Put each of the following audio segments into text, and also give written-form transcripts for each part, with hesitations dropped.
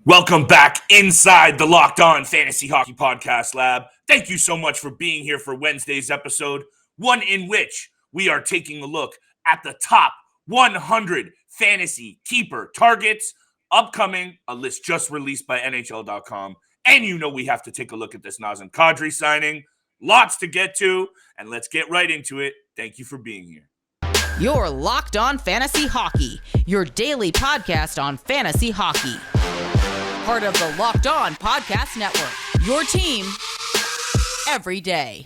Welcome back inside the Locked On Fantasy Hockey Podcast Lab. Thank you so much for being here for Wednesday's episode, one in which we are taking a look at the top 100 fantasy keeper targets upcoming, a list just released by NHL.com. And you know we have to take a look at this Nazem Kadri signing. Lots to get to, and let's get right into it. Thank you for being here. You're Locked On Fantasy Hockey, your daily podcast on fantasy hockey. Part of the Locked On Podcast Network, your team every day.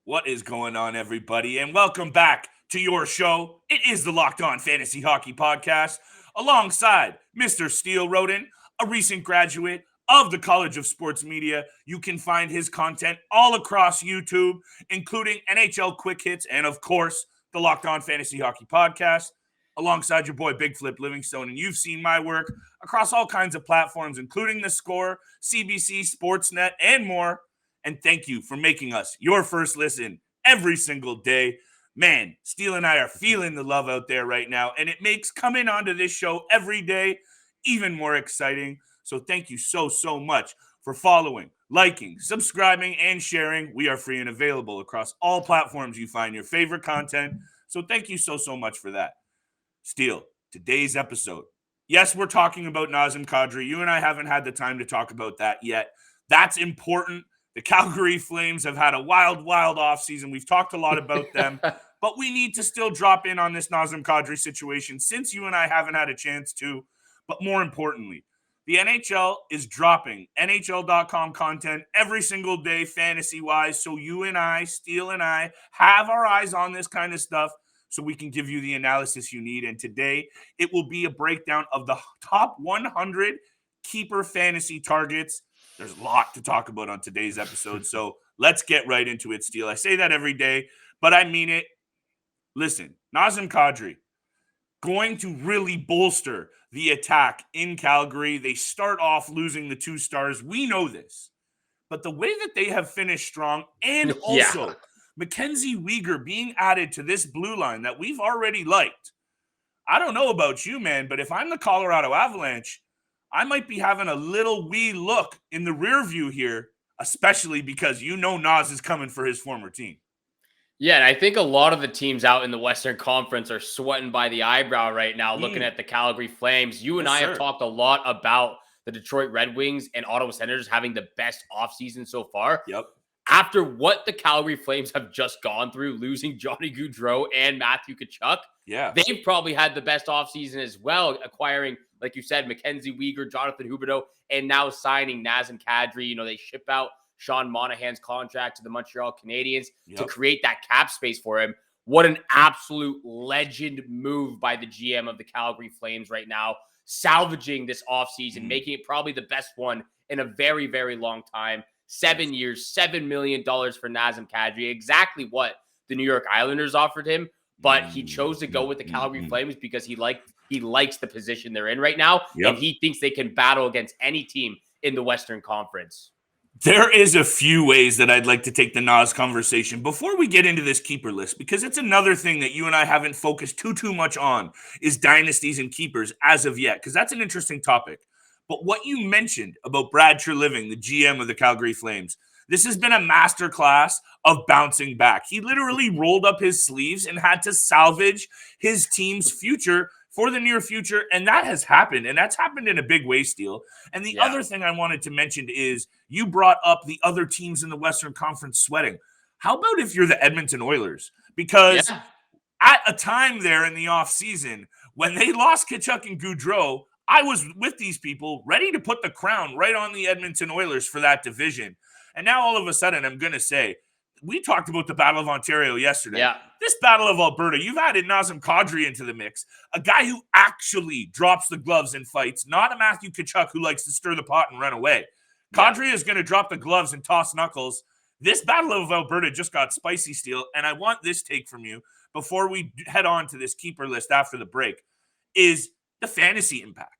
What is going on, everybody? And welcome back to your show. It is the Locked On Fantasy Hockey Podcast, alongside Mr. Steele Roden, a recent graduate of the College of Sports Media. You can find his content all across YouTube, including NHL Quick Hits and, of course, the Locked On Fantasy Hockey Podcast, alongside your boy Big Flip Livingstone. And you've seen my work across all kinds of platforms, including The Score, CBC, Sportsnet, and more. And thank you for making us your first listen every single day. Man, Steele and I are feeling the love out there right now, and it makes coming onto this show every day even more exciting. So thank you so much for following, liking, subscribing, and sharing. We are free and available across all platforms you find your favorite content. So thank you so much for that. Steele, today's episode. Yes, we're talking about Nazem Kadri. You and I haven't had the time to talk about that yet. That's important. The Calgary Flames have had a wild offseason. We've talked a lot about them. But we need to still drop in on this Nazem Kadri situation since you and I haven't had a chance to. But more importantly, the NHL is dropping NHL.com content every single day, fantasy-wise, so you and I, Steele and I, have our eyes on this kind of stuff so we can give you the analysis you need. And today, it will be a breakdown of the top 100 keeper fantasy targets. There's a lot to talk about on today's episode, so let's get right into it, Steele. I say that every day, but I mean it. Listen, Nazem Kadri, going to really bolster the attack in Calgary. They start off losing the 2 stars. We know this. But the way that they have finished strong, and also Mackenzie Weegar being added to this blue line that we've already liked. I don't know about you, man, but if I'm the Colorado Avalanche, I might be having a little wee look in the rear view here, especially because you know Naz is coming for his former team. Yeah, and I think a lot of the teams out in the Western Conference are sweating by the eyebrow right now, looking at the Calgary Flames. You and I have talked a lot about the Detroit Red Wings and Ottawa Senators having the best offseason so far. Yep. After what the Calgary Flames have just gone through, losing Johnny Gaudreau and Matthew Tkachuk, they've probably had the best offseason as well, acquiring, like you said, Mackenzie Weegar, Jonathan Huberdeau, and now signing Nazem Kadri. You know, they ship out Sean Monahan's contract to the Montreal Canadiens to create that cap space for him. What an absolute legend move by the GM of the Calgary Flames right now, salvaging this offseason, making it probably the best one in a very long time. 7 years, $7 million for Nazem Kadri, exactly what the New York Islanders offered him, but he chose to go with the Calgary Flames because he likes the position they're in right now, and he thinks they can battle against any team in the Western Conference. There is a few ways that I'd like to take the Naz conversation before we get into this keeper list, because it's another thing that you and I haven't focused too much on is dynasties and keepers as of yet, because that's an interesting topic. But what you mentioned about Brad Treliving, the GM of the Calgary Flames, this has been a masterclass of bouncing back. He literally rolled up his sleeves and had to salvage his team's future for the near future, and that has happened, and that's happened in a big way, Steele. And the other thing I wanted to mention is you brought up the other teams in the Western Conference sweating. How about if you're the Edmonton Oilers? Because at a time there in the offseason, when they lost Tkachuk and Gaudreau, I was with these people ready to put the crown right on the Edmonton Oilers for that division. And now all of a sudden, I'm going to say, we talked about the Battle of Ontario yesterday. Yeah. This Battle of Alberta, you've added Nazem Kadri into the mix, a guy who actually drops the gloves in fights, not a Matthew Tkachuk who likes to stir the pot and run away. Kadri is going to drop the gloves and toss knuckles. This Battle of Alberta just got spicy, Steele, and I want this take from you before we head on to this keeper list after the break, is the fantasy impact.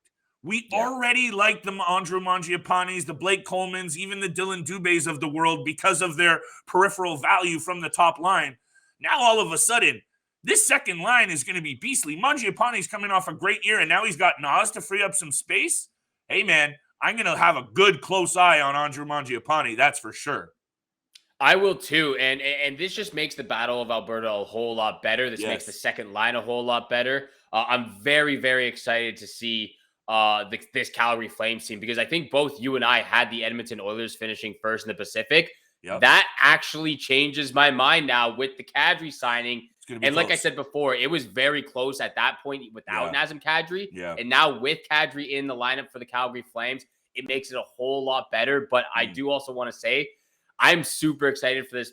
We already like the Andrew Mangiapanes, the Blake Colemans, even the Dylan Dubés of the world because of their peripheral value from the top line. Now all of a sudden, this second line is going to be beastly. Mangiapane's coming off a great year, and now he's got Naz to free up some space. Hey, man, I'm going to have a good close eye on Andrew Mangiapane, that's for sure. I will too, and this just makes the Battle of Alberta a whole lot better. This makes the second line a whole lot better. I'm very, very excited to see this Calgary Flames team, because I think both you and I had the Edmonton Oilers finishing first in the Pacific. Yep. That actually changes my mind now with the Kadri signing. And close. Like I said before, it was very close at that point without Nazem Kadri. Yeah. And now with Kadri in the lineup for the Calgary Flames, it makes it a whole lot better. But I do also want to say, I'm super excited for this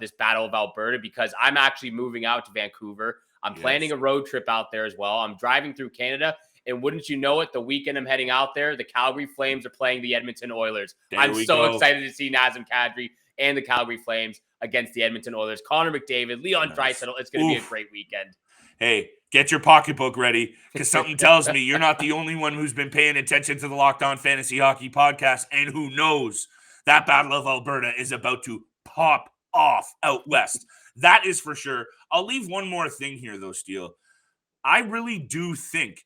this Battle of Alberta, because I'm actually moving out to Vancouver. I'm planning a road trip out there as well. I'm driving through Canada, and wouldn't you know it, the weekend I'm heading out there, the Calgary Flames are playing the Edmonton Oilers. I'm so excited to see Nazem Kadri and the Calgary Flames against the Edmonton Oilers. Connor McDavid, Leon Draisaitl. It's going to be a great weekend. Hey, get your pocketbook ready, because something tells me you're not the only one who's been paying attention to the Locked On Fantasy Hockey podcast, and who knows, that Battle of Alberta is about to pop off out west. That is for sure. I'll leave one more thing here, though, Steele. I really do think,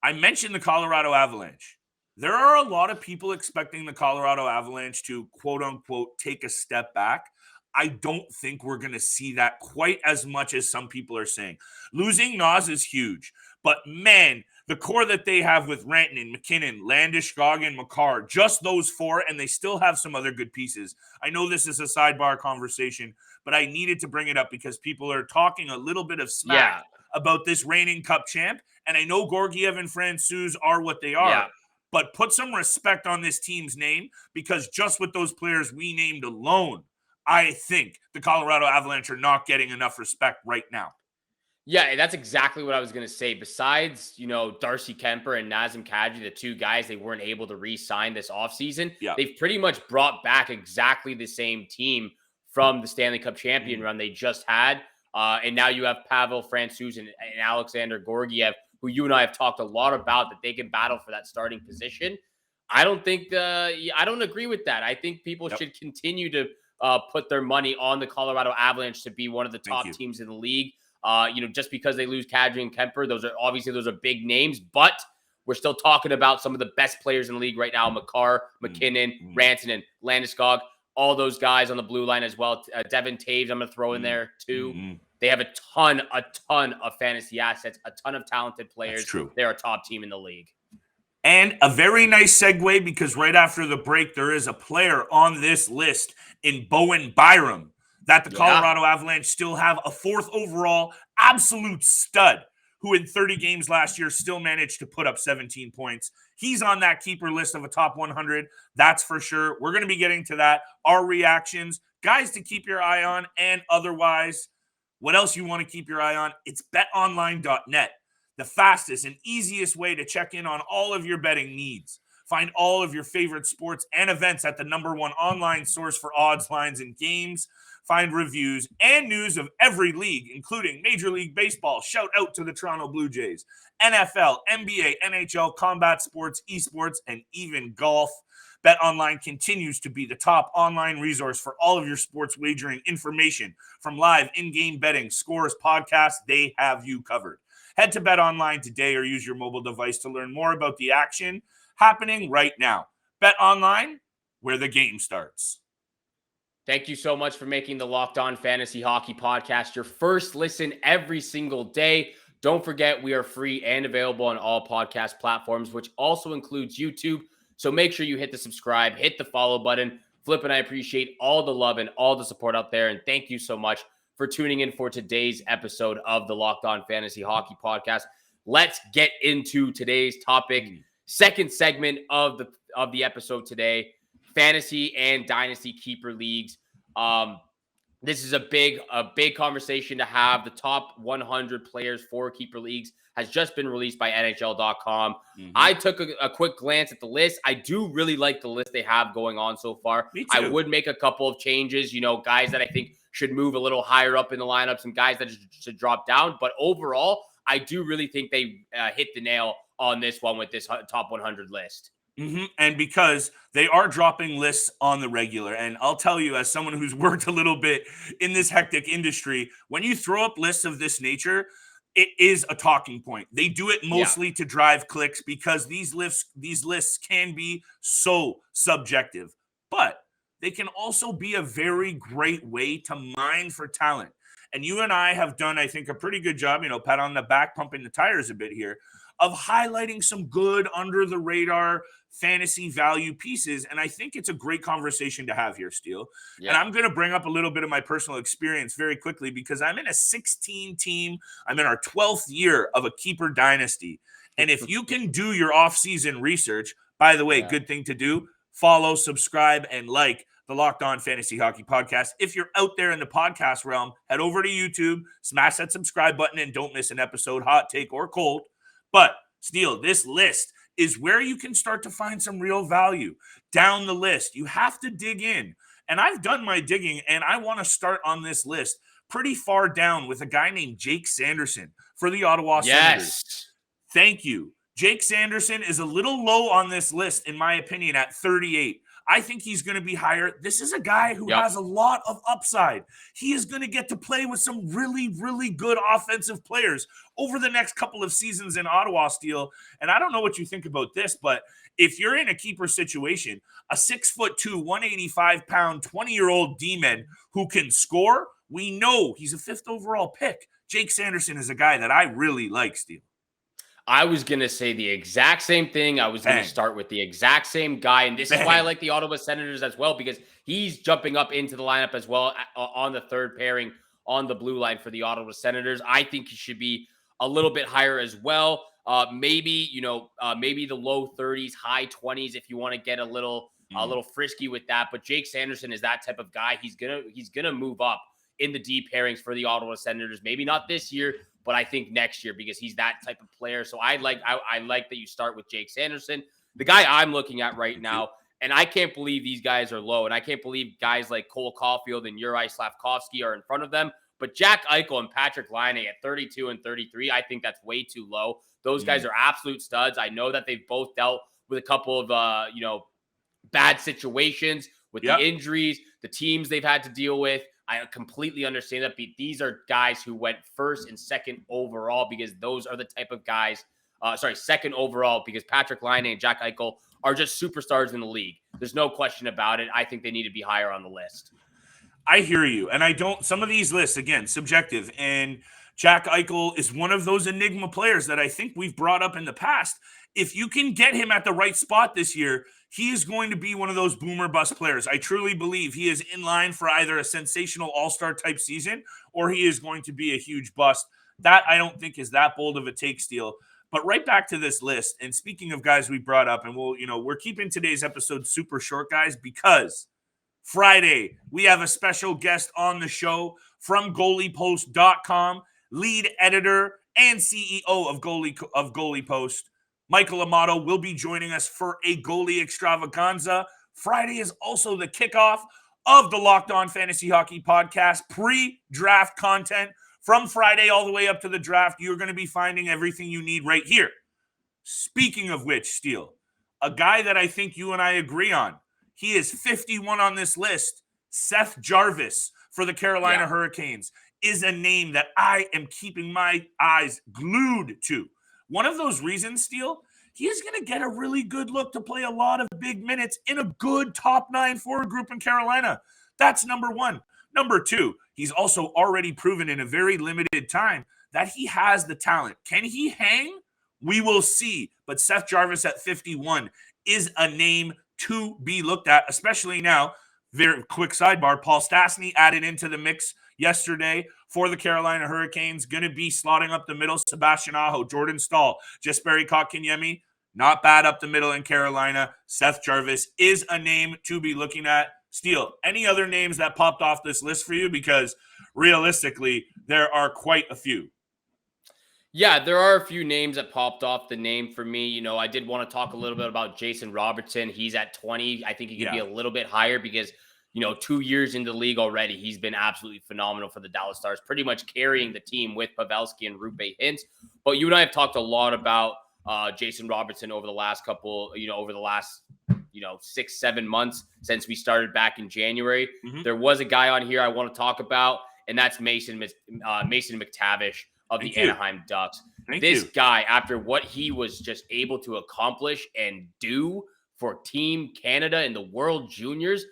I mentioned the Colorado Avalanche. There are a lot of people expecting the Colorado Avalanche to, quote-unquote, take a step back. I don't think we're going to see that quite as much as some people are saying. Losing Naz is huge, but man, the core that they have with Rantanen, McKinnon, Landeskog, and Makar, just those four, and they still have some other good pieces. I know this is a sidebar conversation, but I needed to bring it up because people are talking a little bit of smack about this reigning Cup champ, and I know Georgiev and Francouz are what they are, but put some respect on this team's name, because just with those players we named alone, I think the Colorado Avalanche are not getting enough respect right now. Yeah, that's exactly what I was going to say. Besides, Darcy Kemper and Nazem Kadri, the two guys they weren't able to re-sign this offseason, they've pretty much brought back exactly the same team from the Stanley Cup champion run they just had. And now you have Pavel Francouz and Alexander Georgiev, who you and I have talked a lot about, that they can battle for that starting position. I don't agree with that. I think people should continue to put their money on the Colorado Avalanche to be one of the top teams in the league. Just because they lose Kadri and Kemper, those are big names, but we're still talking about some of the best players in the league right now: Makar, McKinnon, Rantanen, Landeskog, all those guys on the blue line as well. Devin Taves, I'm going to throw in there too. They have a ton of fantasy assets, a ton of talented players. That's true. They're a top team in the league. And a very nice segue, because right after the break, there is a player on this list in Bowen Byram that the Colorado Avalanche still have, a fourth overall absolute stud who in 30 games last year still managed to put up 17 points. He's on that keeper list of a top 100. That's for sure. We're going to be getting to that. Our reactions, guys to keep your eye on, and otherwise, what else you want to keep your eye on? It's betonline.net, the fastest and easiest way to check in on all of your betting needs. Find all of your favorite sports and events at the #1 online source for odds, lines, and games. Find reviews and news of every league, including Major League Baseball. Shout out to the Toronto Blue Jays, NFL, NBA, NHL, combat sports, esports, and even golf. BetOnline continues to be the top online resource for all of your sports wagering information. From live in-game betting, scores, podcasts, they have you covered. Head to BetOnline today or use your mobile device to learn more about the action happening right now. BetOnline, where the game starts. Thank you so much for making the Locked On Fantasy Hockey Podcast your first listen every single day. Don't forget, we are free and available on all podcast platforms, which also includes YouTube. So make sure you hit the subscribe, hit the follow button. Flip and I appreciate all the love and all the support out there. And thank you so much for tuning in for today's episode of the Locked On Fantasy Hockey Podcast. Let's get into today's topic. Second segment of the episode today, fantasy and dynasty keeper leagues. This is a big conversation to have. The top 100 players for keeper leagues has just been released by NHL.com. I took a quick glance at the list. I do really like the list they have going on so far. Me too. I would make a couple of changes, guys that I think should move a little higher up in the lineups and guys that should drop down. But overall, I do really think they hit the nail on this one with this top 100 list. And because they are dropping lists on the regular. And I'll tell you, as someone who's worked a little bit in this hectic industry, when you throw up lists of this nature, it is a talking point. They do it mostly to drive clicks because these lists can be so subjective. But they can also be a very great way to mine for talent. And you and I have done, I think, a pretty good job, pat on the back, pumping the tires a bit here, of highlighting some good under the radar fantasy value pieces. And I think it's a great conversation to have here, Steele. And I'm going to bring up a little bit of my personal experience very quickly because I'm in a 16 team. I'm in our 12th year of a keeper dynasty. And if you can do your off-season research, by the way, good thing to do, follow, subscribe, and like the Locked On Fantasy Hockey Podcast. If you're out there in the podcast realm, head over to YouTube, smash that subscribe button, and don't miss an episode, hot take or cold. But, Steele, this list is where you can start to find some real value. Down the list, you have to dig in. And I've done my digging, and I want to start on this list pretty far down with a guy named Jake Sanderson for the Ottawa Senators. Thank you. Jake Sanderson is a little low on this list, in my opinion, at 38. I think he's going to be higher. This is a guy who has a lot of upside. He is going to get to play with some really, really good offensive players over the next couple of seasons in Ottawa, Steele. And I don't know what you think about this, but if you're in a keeper situation, a 6'2", 185-pound, 20-year-old D-man who can score, we know he's a 5th overall pick. Jake Sanderson is a guy that I really like, Steele. I was going to say the exact same thing. I was going to start with the exact same guy. And this is why I like the Ottawa Senators as well, because he's jumping up into the lineup as well on the third pairing on the blue line for the Ottawa Senators. I think he should be a little bit higher as well. Maybe the low 30s, high 20s if you want to get a little frisky with that. But Jake Sanderson is that type of guy. He's gonna move up in the D pairings for the Ottawa Senators. Maybe not this year, but I think next year because he's that type of player. So I like that you start with Jake Sanderson. The guy I'm looking at right now, and I can't believe these guys are low, and I can't believe guys like Cole Caulfield and Uri Slavkovsky are in front of them. But Jack Eichel and Patrick Laine at 32 and 33, I think that's way too low. Those guys are absolute studs. I know that they've both dealt with a couple of bad situations with the injuries, the teams they've had to deal with. I completely understand that. These are guys who went 1st and 2nd overall because those are the type of guys. 2nd overall because Patrick Laine and Jack Eichel are just superstars in the league. There's no question about it. I think they need to be higher on the list. I hear you. And some of these lists, again, subjective. And Jack Eichel is one of those enigma players that I think we've brought up in the past. If you can get him at the right spot this year, he is going to be one of those boomer bust players. I truly believe he is in line for either a sensational all-star type season or he is going to be a huge bust. That I don't think is that bold of a take, Steele. But right back to this list. And speaking of guys we brought up, and we're keeping today's episode super short, guys, because Friday we have a special guest on the show from goaliepost.com, lead editor and CEO of Goalie Post. Michael Amato will be joining us for a goalie extravaganza. Friday is also the kickoff of the Locked On Fantasy Hockey Podcast pre-draft content. From Friday all the way up to the draft, you're going to be finding everything you need right here. Speaking of which, Steele, a guy that I think you and I agree on, he is 51 on this list, Seth Jarvis for the Carolina Hurricanes, is a name that I am keeping my eyes glued to. One of those reasons, Steele, he is going to get a really good look to play a lot of big minutes in a good top 9 forward group in Carolina. That's number one. Number two, he's also already proven in a very limited time that he has the talent. Can he hang? We will see. But Seth Jarvis at 51 is a name to be looked at, especially now. Very quick sidebar, Paul Stastny added into the mix yesterday for the Carolina Hurricanes. Going to be slotting up the middle. Sebastian Aho, Jordan Staal, Jesperi Kotkaniemi. Not bad up the middle in Carolina. Seth Jarvis is a name to be looking at. Steele, any other names that popped off this list for you? Because realistically, there are quite a few. Yeah, there are a few names that popped off the name for me. I did want to talk a little bit about Jason Robertson. He's at 20. I think he could be a little bit higher because, 2 years in the league already, he's been absolutely phenomenal for the Dallas Stars, pretty much carrying the team with Pavelski and Roope Hintz. But you and I have talked a lot about Jason Robertson over the last 6-7 months since we started back in January. Mm-hmm. There was a guy on here I want to talk about, and that's Mason McTavish of the Anaheim Ducks. This guy, after what he was just able to accomplish and do for Team Canada in the World Juniors,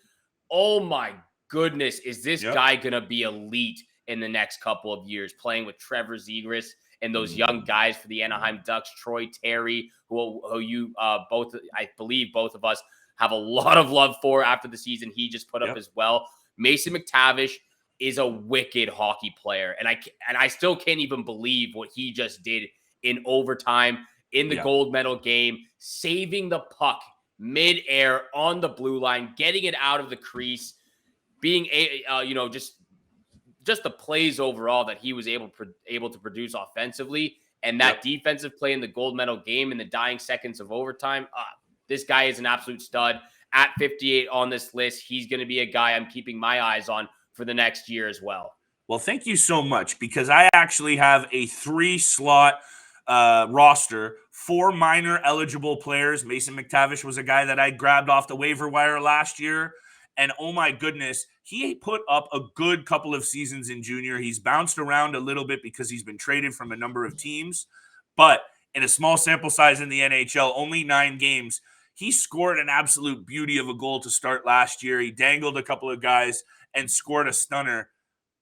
oh my goodness, is this guy going to be elite in the next couple of years, playing with Trevor Zegras and those young guys for the Anaheim Ducks, Troy Terry, who you both, I believe both of us have a lot of love for after the season he just put up as well. Mason McTavish is a wicked hockey player, and I still can't even believe what he just did in overtime in the gold medal game, saving the puck mid-air on the blue line, getting it out of the crease, being just the plays overall that he was able to produce offensively, and that defensive play in the gold medal game in the dying seconds of overtime. This guy is an absolute stud. At 58 on this list, he's going to be a guy I'm keeping my eyes on for the next year as well. Well, thank you so much, because I actually have a 3-slot roster, 4 minor eligible players. Mason McTavish was a guy that I grabbed off the waiver wire last year. And oh my goodness, he put up a good couple of seasons in junior. He's bounced around a little bit because he's been traded from a number of teams. But in a small sample size in the NHL, only 9 games, he scored an absolute beauty of a goal to start last year. He dangled a couple of guys and scored a stunner.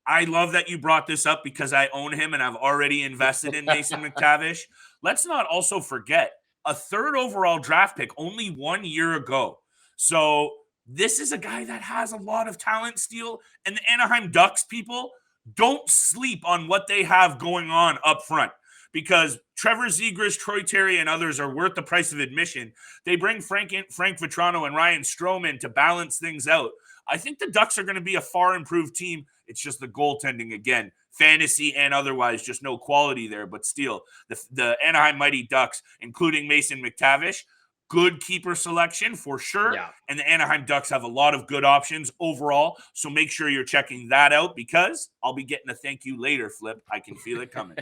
I love that you brought this up because I own him and I've already invested in Mason McTavish. Let's not also forget a 3rd overall draft pick only 1 year ago. So this is a guy that has a lot of talent, Steele, and the Anaheim Ducks people don't sleep on what they have going on up front, because Trevor Zegras, Troy Terry, and others are worth the price of admission. They bring Frank Vetrano and Ryan Stroman to balance things out. I think the Ducks are going to be a far improved team. It's just the goaltending again, fantasy and otherwise, just no quality there. But still, the Anaheim Mighty Ducks, including Mason McTavish, good keeper selection for sure. Yeah. And the Anaheim Ducks have a lot of good options overall. So make sure you're checking that out, because I'll be getting a thank you later, Flip. I can feel it coming.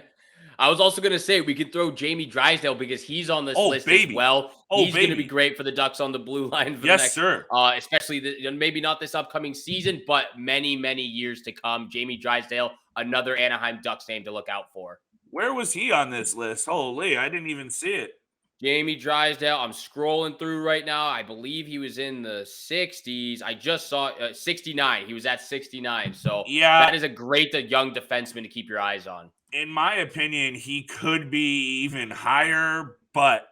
I was also going to say we could throw Jamie Drysdale because he's on this list as well. He's going to be great for the Ducks on the blue line for the next, especially maybe not this upcoming season, but many, many years to come. Jamie Drysdale, another Anaheim Ducks name to look out for. Where was he on this list? Holy, I didn't even see it. Jamie Drysdale, I'm scrolling through right now. I believe he was in the 60s. I just saw 69. He was at 69. So that is a great young defenseman to keep your eyes on. In my opinion, he could be even higher, but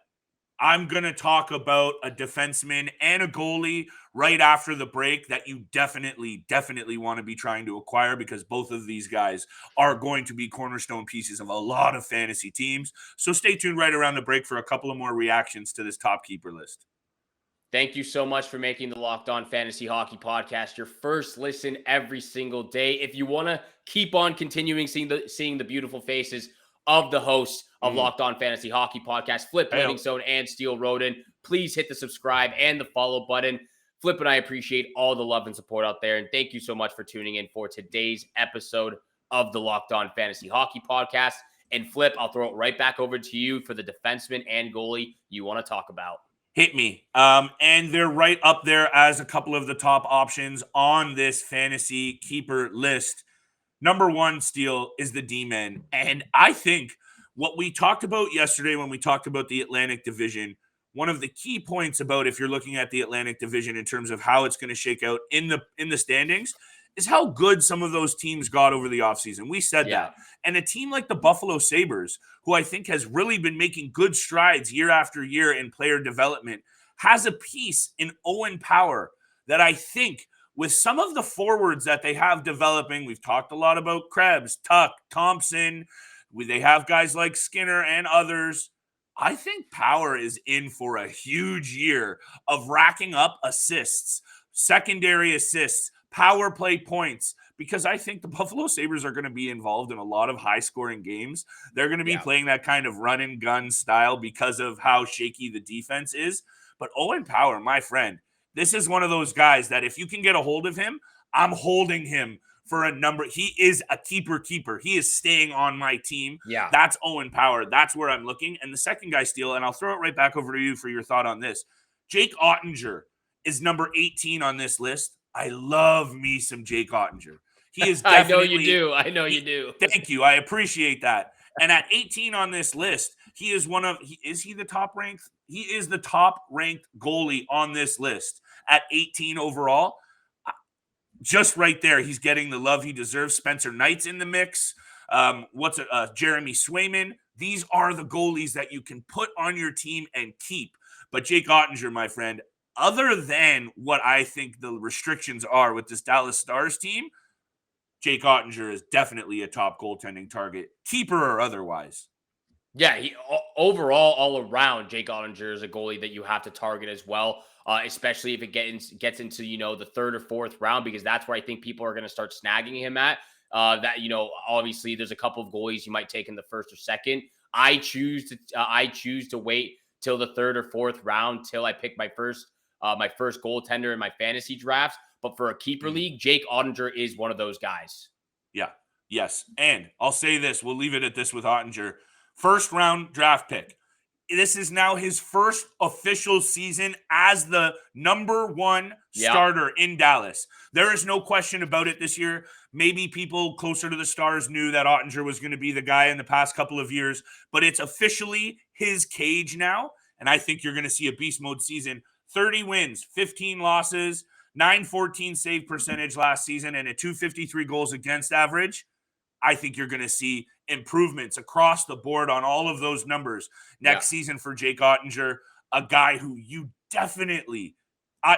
I'm going to talk about a defenseman and a goalie right after the break that you definitely want to be trying to acquire, because both of these guys are going to be cornerstone pieces of a lot of fantasy teams. So stay tuned right around the break for a couple of more reactions to this top keeper list. Thank you so much for making the Locked On Fantasy Hockey Podcast your first listen every single day. If you want to keep on continuing seeing the beautiful faces of the hosts of Locked On Fantasy Hockey Podcast, Flip Livingstone and Steele Roden, please hit the subscribe and the follow button. Flip and I appreciate all the love and support out there, and thank you so much for tuning in for today's episode of the Locked On Fantasy Hockey Podcast. And Flip, I'll throw it right back over to you for the defenseman and goalie you want to talk about. Hit me. And they're right up there as a couple of the top options on this fantasy keeper list. Number 1, Steele, is the D-men. And I think what we talked about yesterday when we talked about the Atlantic Division, one of the key points about if you're looking at the Atlantic Division in terms of how it's going to shake out in the standings is how good some of those teams got over the offseason. We said that. And a team like the Buffalo Sabres, who I think has really been making good strides year after year in player development, has a piece in Owen Power that I think with some of the forwards that they have developing, we've talked a lot about Krebs, Tuck, Thompson, they have guys like Skinner and others. I think Power is in for a huge year of racking up assists, secondary assists, power play points, because I think the Buffalo Sabres are going to be involved in a lot of high-scoring games. They're going to be playing that kind of run-and-gun style because of how shaky the defense is. But Owen Power, my friend, this is one of those guys that if you can get a hold of him, I'm holding him for a number. He is a keeper. He is staying on my team. Yeah. That's Owen Power. That's where I'm looking. And the second guy, Steele, and I'll throw it right back over to you for your thought on this. Jake Oettinger is number 18 on this list. I love me some Jake Oettinger. He is definitely. I know you do. Thank you. I appreciate that. And at 18 on this list, he is is he the top ranked? He is the top ranked goalie on this list at 18 overall. Just right there, he's getting the love he deserves. Spencer Knight's in the mix. Jeremy Swayman. These are the goalies that you can put on your team and keep. But Jake Oettinger, my friend, other than what I think the restrictions are with this Dallas Stars team, Jake Oettinger is definitely a top goaltending target, keeper or otherwise. Yeah, overall, all around, Jake Oettinger is a goalie that you have to target as well, especially if it gets into, the third or fourth round, because that's where I think people are going to start snagging him at. Obviously, there's a couple of goalies you might take in the first or second. I choose to wait till the third or fourth round till I pick my first goaltender in my fantasy drafts. But for a keeper league, Jake Oettinger is one of those guys. Yeah. Yes. And I'll say this. We'll leave it at this with Oettinger. First round draft pick. This is now his first official season as the number one starter in Dallas. There is no question about it this year. Maybe people closer to the Stars knew that Oettinger was going to be the guy in the past couple of years, but it's officially his cage now. And I think you're going to see a beast mode season. 30 wins, 15 losses, 914 save percentage last season, and a 253 goals against average. I think you're going to see improvements across the board on all of those numbers next season for Jake Oettinger, a guy who you definitely,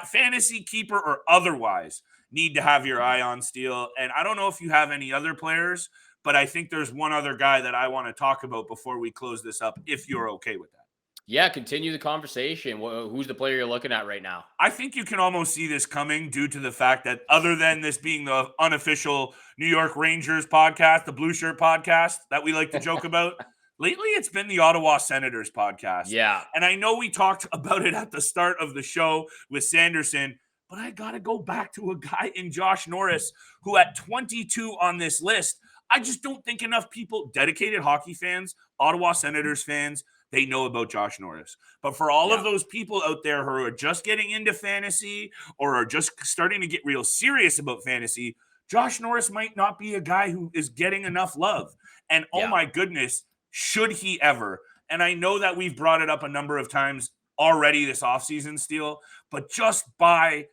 fantasy keeper or otherwise, need to have your eye on, Steele. And I don't know if you have any other players, but I think there's one other guy that I want to talk about before we close this up, if you're okay with that. Yeah, continue the conversation. Who's the player you're looking at right now? I think you can almost see this coming due to the fact that other than this being the unofficial New York Rangers podcast, the Blue Shirt podcast that we like to joke about, lately it's been the Ottawa Senators podcast. Yeah. And I know we talked about it at the start of the show with Sanderson, but I got to go back to a guy in Josh Norris who at 22 on this list, I just don't think enough people, dedicated hockey fans, Ottawa Senators fans, they know about Josh Norris. But for all of those people out there who are just getting into fantasy or are just starting to get real serious about fantasy, Josh Norris might not be a guy who is getting enough love. And oh my goodness, should he ever? And I know that we've brought it up a number of times already this offseason, Steele, but just by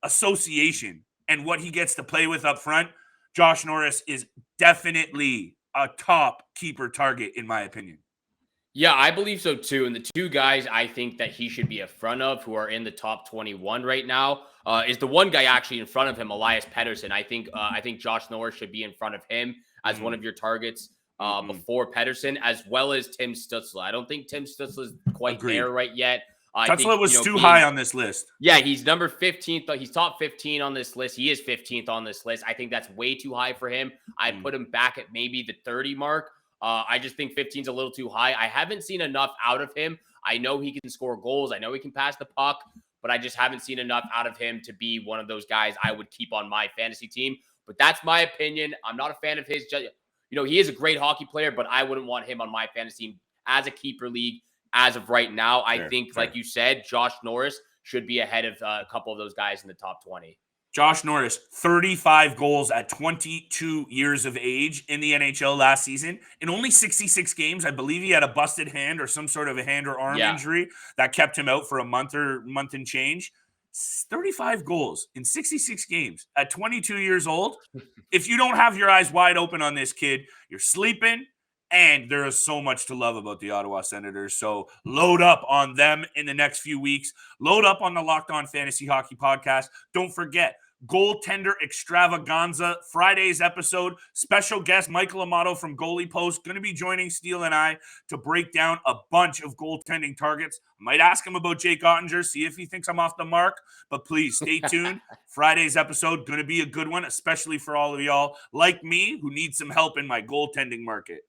association and what he gets to play with up front, Josh Norris is definitely a top keeper target, in my opinion. Yeah, I believe so too. And the two guys I think that he should be in front of who are in the top 21 right now is the one guy actually in front of him, Elias Pettersson. I think Josh Norris should be in front of him as one of your targets before Pettersson, as well as Tim Stützle. I don't think Tim Stützle is quite there right yet. Stützle was too high on this list. Yeah, he's number 15th. He's top 15 on this list. He is 15th on this list. I think that's way too high for him. I'd put him back at maybe the 30 mark. I just think 15 is a little too high. I haven't seen enough out of him. I know he can score goals. I know he can pass the puck, but I just haven't seen enough out of him to be one of those guys I would keep on my fantasy team. But that's my opinion. I'm not a fan of his. He is a great hockey player, but I wouldn't want him on my fantasy team as a keeper league as of right now. I think, like you said, Josh Norris should be ahead of a couple of those guys in the top 20. Josh Norris, 35 goals at 22 years of age in the NHL last season. In only 66 games, I believe he had a busted hand or some sort of a hand or arm injury that kept him out for a month and change. 35 goals in 66 games at 22 years old. If you don't have your eyes wide open on this kid, you're sleeping. And there is so much to love about the Ottawa Senators. So load up on them in the next few weeks. Load up on the Locked On Fantasy Hockey Podcast. Don't forget, Goaltender Extravaganza, Friday's episode. Special guest Michael Amato from Goalie Post going to be joining Steele and I to break down a bunch of goaltending targets. I might ask him about Jake Oettinger, see if he thinks I'm off the mark. But please stay tuned. Friday's episode going to be a good one, especially for all of y'all like me who need some help in my goaltending market.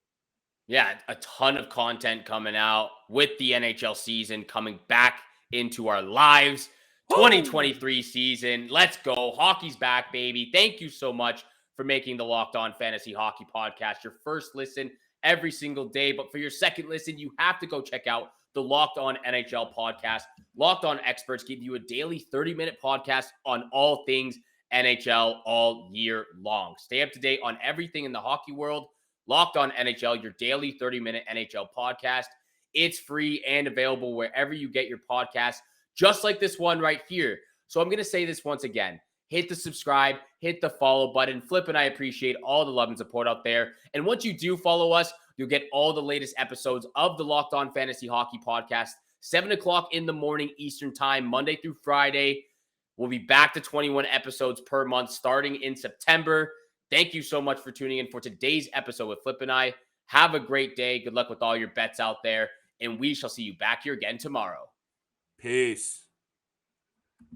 Yeah, a ton of content coming out with the NHL season coming back into our lives. 2023 season. Let's go. Hockey's back, baby. Thank you so much for making the Locked On Fantasy Hockey Podcast your first listen every single day. But for your second listen, you have to go check out the Locked On NHL podcast. Locked On experts give you a daily 30-minute podcast on all things NHL all year long. Stay up to date on everything in the hockey world. Locked On NHL, your daily 30-minute NHL podcast. It's free and available wherever you get your podcasts, just like this one right here. So I'm going to say this once again. Hit the subscribe, hit the follow button. Flip and I appreciate all the love and support out there. And once you do follow us, you'll get all the latest episodes of the Locked On Fantasy Hockey Podcast, 7 o'clock in the morning Eastern Time, Monday through Friday. We'll be back to 21 episodes per month starting in September. Thank you so much for tuning in for today's episode with Flip and I. Have a great day. Good luck with all your bets out there. And we shall see you back here again tomorrow. Peace.